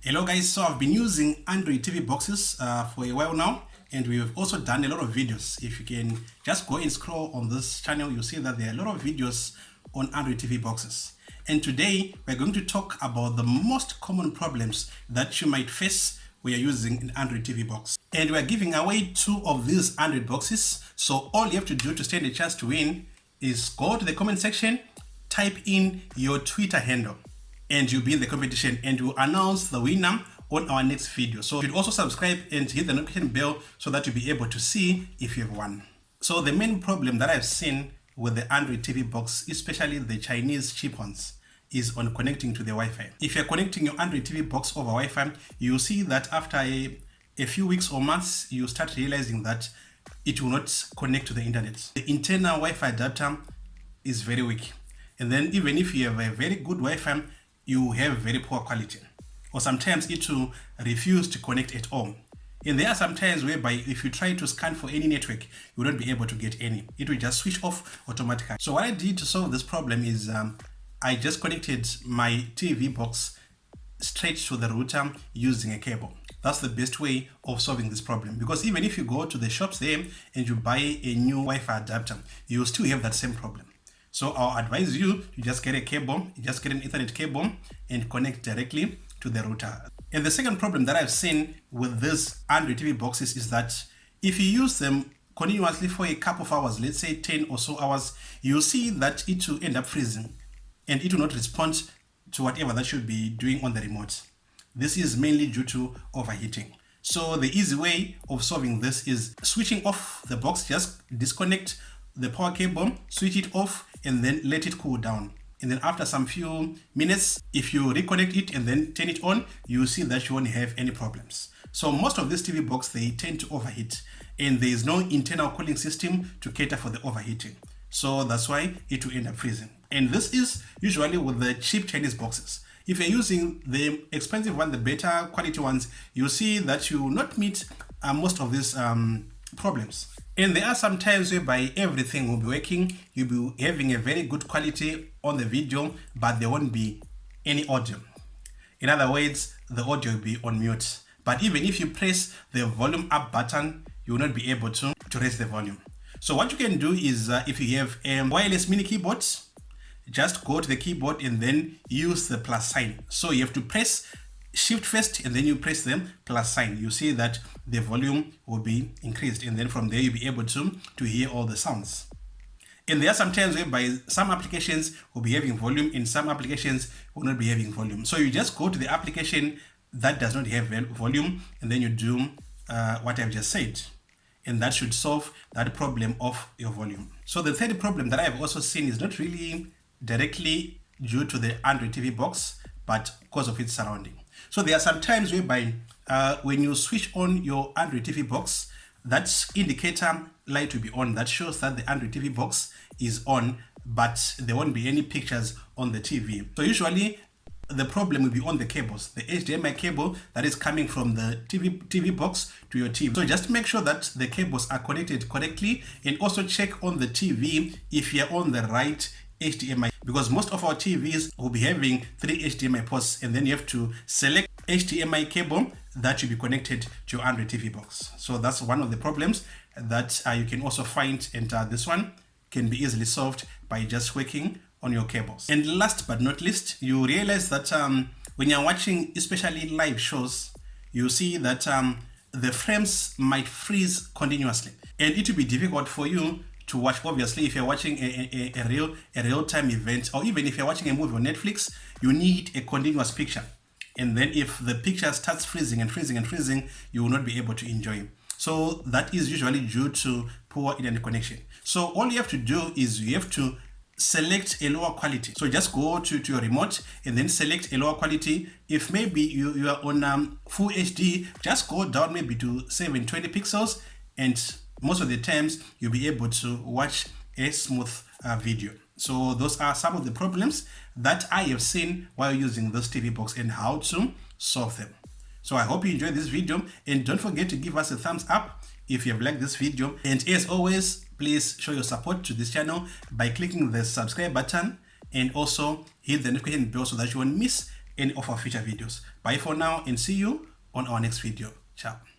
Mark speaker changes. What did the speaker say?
Speaker 1: Hello guys, so I've been using Android TV boxes for a while now, and we've also done a lot of videos. If you can just go and scroll on this channel, you'll see that there are a lot of videos on Android TV boxes. And today we're going to talk about the most common problems that you might face when you're using an Android TV box. And we're giving away 2 of these Android boxes, so all you have to do to stand a chance to win is go to the comment section, type in your Twitter handle, and you'll be in the competition, and we'll announce the winner on our next video. So you should also subscribe and hit the notification bell so that you'll be able to see if you've won. So the main problem that I've seen with the Android TV box, especially the Chinese cheap ones, is on connecting to the Wi-Fi. If you're connecting your Android TV box over Wi-Fi, you'll see that after a few weeks or months, you start realizing that it will not connect to the internet. The internal Wi-Fi adapter is very weak. And then even if you have a very good Wi-Fi, you have very poor quality, or sometimes it will refuse to connect at all. And there are some times whereby if you try to scan for any network, you will not be able to get any. It will just switch off automatically. So what I did to solve this problem is I just connected my TV box straight to the router using a cable. That's the best way of solving this problem, because even if you go to the shops there and you buy a new Wi-Fi adapter, you will still have that same problem. So I'll advise you to just get a cable, just get an Ethernet cable and connect directly to the router. And the second problem that I've seen with these Android TV boxes is that if you use them continuously for a couple of hours, let's say 10 or so hours, you'll see that it will end up freezing and it will not respond to whatever that should be doing on the remote. This is mainly due to overheating. So the easy way of solving this is switching off the box. Just disconnect the power cable, switch it off, and then let it cool down. And then after some few minutes, if you reconnect it and then turn it on, you see that you won't have any problems. So most of these TV boxes, they tend to overheat, and there is no internal cooling system to cater for the overheating. So that's why it will end up freezing. And this is usually with the cheap Chinese boxes. If you're using the expensive one, the better quality ones, you'll see that you will not meet most of these problems. And there are some times whereby everything will be working, you'll be having a very good quality on the video, but there won't be any audio. In other words, the audio will be on mute. But even if you press the volume up button, you will not be able to raise the volume. So what you can do is, if you have a wireless mini keyboard, just go to the keyboard and then use the plus sign. So you have to press Shift first and then you press the plus sign. You see that the volume will be increased, and then from there you'll be able to hear all the sounds. And there are some times whereby some applications will be having volume and some applications will not be having volume. So you just go to the application that does not have volume and then you do what I've just said, and that should solve that problem of your volume. So the third problem that I've also seen is not really directly due to the Android TV box, but because of its surrounding. So there are some times whereby when you switch on your Android TV box, that indicator light will be on. That shows that the Android TV box is on, but there won't be any pictures on the TV. So usually the problem will be on the cables, the HDMI cable that is coming from the TV box to your TV. So just make sure that the cables are connected correctly, and also check on the TV if you're on the right HDMI, because most of our TVs will be having 3 HDMI ports, and then you have to select HDMI cable that should be connected to your Android TV box. So that's one of the problems that you can also find, and this one can be easily solved by just working on your cables. And last but not least, you realize that when you're watching especially live shows, you see that the frames might freeze continuously, and it will be difficult for you to watch. Obviously, if you're watching a real-time event, or even if you're watching a movie on Netflix, you need a continuous picture. And then if the picture starts freezing and freezing and freezing, you will not be able to enjoy. So that is usually due to poor internet connection. So all you have to do is you have to select a lower quality. So just go to your remote and then select a lower quality. If maybe you are on full HD, just go down maybe to 720 pixels, and most of the times you'll be able to watch a smooth video. So those are some of the problems that I have seen while using this TV box and how to solve them. So I hope you enjoyed this video, and don't forget to give us a thumbs up if you have liked this video. And as always, please show your support to this channel by clicking the subscribe button, and also hit the notification bell so that you won't miss any of our future videos. Bye for now and see you on our next video. Ciao.